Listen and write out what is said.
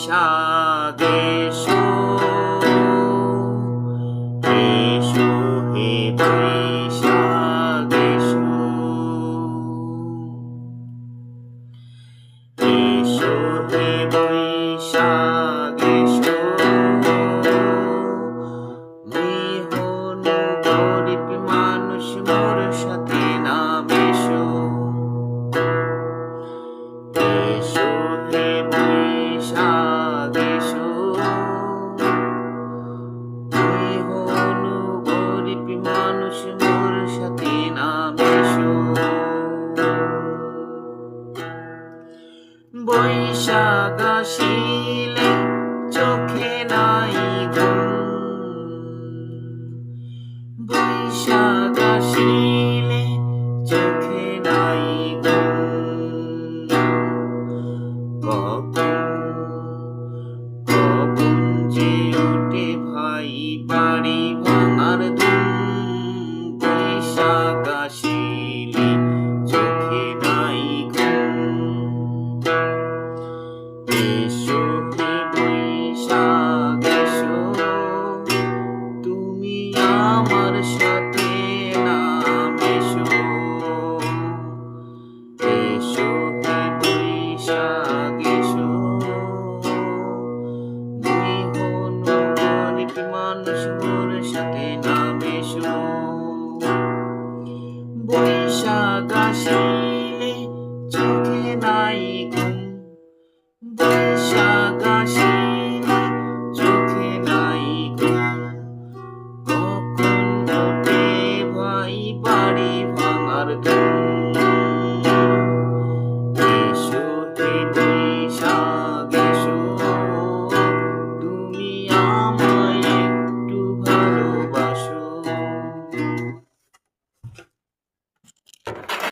বৈশাখ এসো, এসো হে বৈশাখ এসো, এসো হে বৈশাখ এসো, নিহন গরিব মানুষ মোর সাথে নাম এসো, এসো হে বৈশাখ এসো, নিহন গরিব মানুষ মোর সাথে নাম এসো। বৈশাখ আসিলে চোখে নাই ঘুম, বৈশাখ আসিলে চোখে নাই ঘুম, কখন যে উঠে ভাই বাড়ি ভাঙার ধুম, বৈশাখ আসিলে চোখে নাই ঘুম। এসো